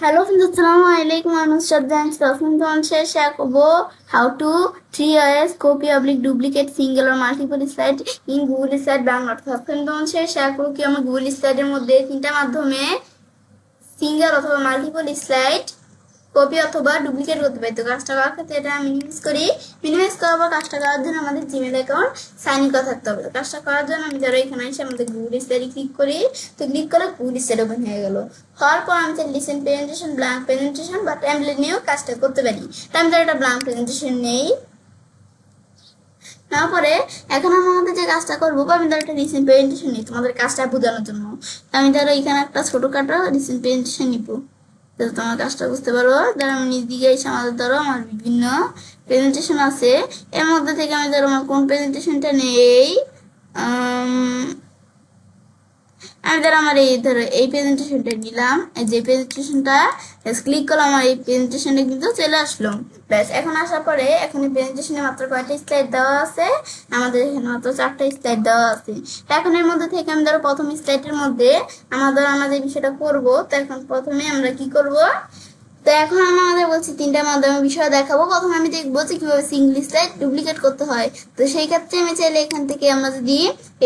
Hello friends, Assalamualaikum. I'm Shraddha and Stefan share করবো how to 3 copy oblique duplicate single or multiple slide in Google Slide Bangla অর্থাৎ share করব কি আমরা Google Slide এর মধ্যে তিনটা মাধ্যমে সিঙ্গেল অথবা মাল্টিপল স্লাইড কপি অথবা ডুপ্লিকেট করতে পারি। তো কাজটা করার ক্ষেত্রে এটা মিনিমাইজ করার পর কাজটা করার জন্য আমাদের জিমেল অ্যাকাউন্ট সাইন ইন করা থাকতে হবে। তো কাজটা করার জন্য আমি ধরো এখানে এসে আমাদের গুগল স্লাইডে ক্লিক করি। তো ক্লিক করলে গুগল স্লাইড ওপেন হয়ে গেল। হওয়ার পর আমি চাই লিসেন প্রেজেন্টেশন, ব্ল্যাঙ্ক প্রেজেন্টেশন বা টেমপ্লেট নিয়েও কাজটা করতে পারি। তো আমি ধরো একটা ব্ল্যাঙ্ক প্রেজেন্টেশন নেই। তারপরে এখন আমাদের যে কাজটা করবো আমি ধরো একটা রিসেন্ট প্রেজেন্টেশন নিই তোমাদের কাজটা বোঝানোর জন্য। আমি ধরো এখানে একটা ছোটখাটো রিসেন্ট প্রেজেন্টেশন নিব। তো তোমার কাজটা বুঝতে পারবো। ধরো আমি নিজ দিকে এসে আমাদের ধরো আমার বিভিন্ন প্রেজেন্টেশন আছে, এর মধ্যে থেকে আমি ধরো আমার কোন প্রেজেন্টেশনটা নেই, আমি ধরো আমার এই ধরো এই প্রেজেন্টেশনটা নিলাম। এই যে প্রেজেন্টেশনটা ক্লিক করলাম, আমার এই প্রেজেন্টেশনটা কিন্তু চলে আসলো। ব্যাস এখন আসার পরে এখন এই প্রেজেন্টেশনে মাত্র কয়টা স্লাইড দেওয়া আছে, আমাদের এখানে মাত্র 4টা স্লাইড দেওয়া আছে। এখন এর মধ্যে থেকে আমি ধরো প্রথম স্লাইডের মধ্যে আমাদের বিষয়টা করবো। তো এখন প্রথমে আমরা কি করব, তো এখন আমি আমাদের বলছি তিনটা মাধ্যমে বিষয় দেখাবো। প্রথমে আমি দেখবো যে কিভাবে সিঙ্গল স্লাইড ডুপ্লিকেট করতে হয়। তো সেই ক্ষেত্রে আমি চাইলে এখান থেকে আমরা যদি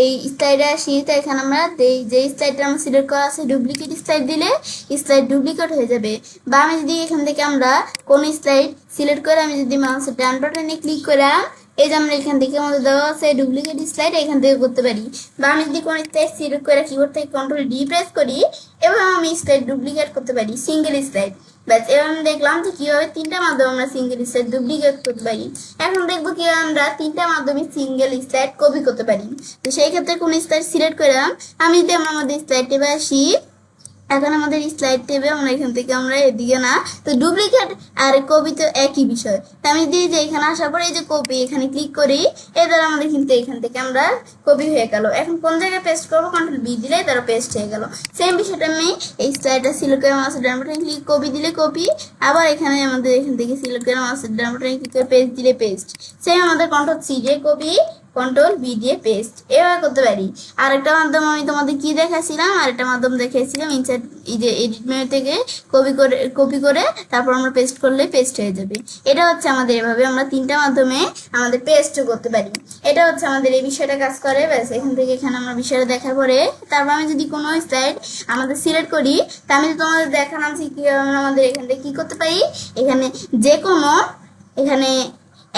এই স্লাইডে আসি, তো এখানে আমরা যে স্লাইডটা আমরা সিলেক্ট করা আছে ডুপ্লিকেট স্লাইড দিলে স্লাইড ডুপ্লিকেট হয়ে যাবে। বা আমি যদি এখান থেকে আমরা কোন স্লাইড সিলেক্ট করে আমি যদি মাউসের ডান বাটনে ক্লিক করে এই যে আমরা এখান থেকে আমাদের দেওয়া আছে ডুপ্লিকেট স্লাইড এখান থেকে করতে পারি। বা আমি যদি কোনো স্লাইড সিলেক্ট করে কিবোর্ড থেকে কন্ট্রোল ডি প্রেস করি এবং আমি স্লাইড ডুপ্লিকেট করতে পারি সিঙ্গেল স্লাইড। ব্যাস এবার আমি দেখলাম যে কিভাবে তিনটা মাধ্যমে আমরা সিঙ্গেল স্লাইড ডুপ্লিকেট করতে পারি। এখন দেখবো কিভাবে আমরা তিনটা মাধ্যমে সিঙ্গেল স্লাইড কপি করতে পারি। তো সেই ক্ষেত্রে কোন স্লাইড সিলেক্ট করলাম, আমি যদি আমরা আমাদের স্লাইড টেবে আসি, এখন আমাদের স্লাইড টেবে আমরা এখান থেকে আমরা এদিকে না, তো ডুপ্লিকেট আর কপি তো একই বিষয়। তো আমি দিই যে এখানে আসার পরে এই যে কপি এখানে ক্লিক করি, এর দ্বারা আমাদের কিন্তু এখান থেকে আমরা কপি হয়ে গেল। এখন কোন জায়গায় পেস্ট করবো, কন্ট্রোল বি দিলে তারা পেস্ট হয়ে গেল। সেম বিষয়টা আমি এই স্লাইডটা সিলেক্ট করে মাউসের ডান বাটনে ক্লিক কপি দিলে কপি, আবার এখানে আমাদের এখান থেকে সিলেক্ট করে মাউসের ডান বাটনে ক্লিক করে পেস্ট দিলে পেস্ট। সেম আমাদের কন্ট্রোল সি দিয়ে কপি, কন্ট্রোল বি দিয়ে পেস্ট এভাবে করতে পারি। আরেকটা মাধ্যম আমি তোমাদের কি দেখাচ্ছিলাম, আরেকটা মাধ্যম দেখাইছিলাম ইনসার্ট এই যে এডিট মেনু থেকে কপি করে তারপর আমরা পেস্ট করলে পেস্ট হয়ে যাবে। এটা হচ্ছে আমাদের এভাবে আমরা তিনটা মাধ্যমে আমাদের পেস্ট করতে পারি। এটা হচ্ছে আমাদের এই বিষয়টা কাজ করে। ব্যাস এখান থেকে এখানে আমরা বিষয়টা দেখার পরে তারপর আমি যদি কোনো স্লাইড আমাদের সিলেক্ট করি, তা আমি তোমাদের দেখালাম যে কিভাবে আমরা আমাদের এখান থেকে কি করতে পারি, এখানে যে কোনো এখানে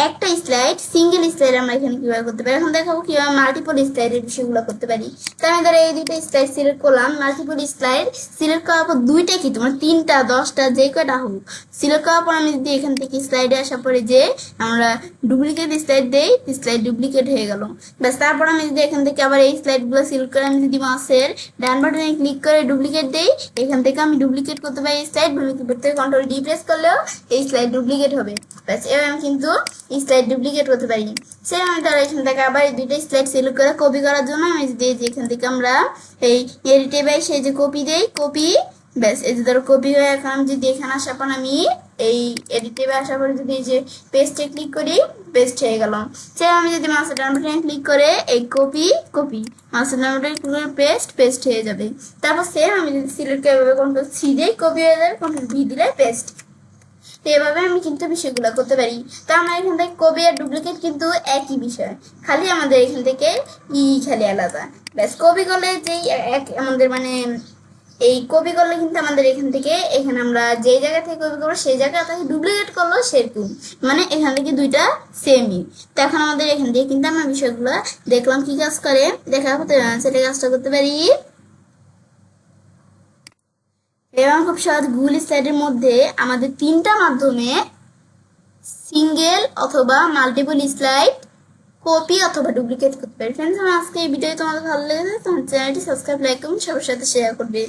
একটা স্লাইড সিঙ্গেল স্লাইড আমরা এখানে কিভাবে করতে পারি। এখন দেখাবো কিভাবে মাল্টিপল স্লাইডের বিষয়গুলো করতে পারি। তো আমি ধরো এই দুইটা স্লাইড সিলেক্ট করলাম, মাল্টিপল স্লাইড সিলেক্ট করার পর দুইটা কি তোমার 3টা 10টা যে কয়টা হোক সিলেক্ট করার পর আমি যদি এখান থেকে স্লাইডে আসার পরে যে আমরা ডুপ্লিকেট স্লাইড দেই, স্লাইড ডুপ্লিকেট হয়ে গেল। ব্যাস তারপর আমি যদি এখান থেকে আবার এই স্লাইডগুলো সিলেক্ট করে আমি যদি মাউসের ডান বাটনে ক্লিক করে ডুপ্লিকেট দেই, এখান থেকে আমি ডুপ্লিকেট করতে পারি স্লাইড। কিবোর্ড থেকে কন্ট্রোল ডি প্রেস করলেও এই স্লাইড ডুপ্লিকেট হবে। ব্যাস এবার আমি কিন্তু স্লাইড ডুপ্লিকেট করতে পারি। সেম আমি তারা এখান থেকে আবার এই দুইটা স্লাইড সিলেক্ট করে কপি করার জন্য আমি দিই যে এখান থেকে আমরা এই এডিটে সেই যে কপি দেই কপি, ব্যাস এই যে ধরো কপি হয়ে এখন আমি যদি এখানে আসার পর আমি এই এডিটে আসার পরে যদি এই যে পেস্টে ক্লিক করি পেস্ট হয়ে গেল। সেম আমি যদি মাউসের ডান বাটনে ক্লিক করে এই কপি মাউসের ডান বাটনে ক্লিক করে পেস্ট হয়ে যাবে। তারপর সেম আমি যদি সিলেক্ট করে কন্ট্রোল সি দিই কপি হয়ে যাবে, কন্ট্রোল ভি দিলে পেস্ট। তো এভাবে আমি কিন্তু বিষয়গুলো করতে পারি। তো আমরা এখান থেকে কপি আর ডুপ্লিকেট কিন্তু একই বিষয়, খালি আমাদের এখান থেকে খালি আলাদা। ব্যাস কপি করলে যেই আমাদের মানে এই কপি করলে কিন্তু আমাদের এখান থেকে এখানে আমরা যে জায়গা থেকে কপি করবো সেই জায়গা থেকে ডুপ্লিকেট করলো সেরকম, মানে এখান থেকে দুইটা সেমই। তো এখন আমাদের এখান থেকে কিন্তু আমরা বিষয়গুলো দেখলাম কি কাজ করে, দেখার পর সেটা কাজটা করতে পারি। এবং খুব সহজ গুগল স্লাইডের মধ্যে আমাদের তিনটা মাধ্যমে সিঙ্গেল অথবা মাল্টিপল স্লাইড কপি অথবা ডুপ্লিকেট করতে পারি। ফ্রেন্ডস, আমার আজকে এই ভিডিও তোমাদের ভালো লেগেছে তোমার চ্যানেলটি সাবস্ক্রাইব লাইক করুন, সবার সাথে শেয়ার করবে।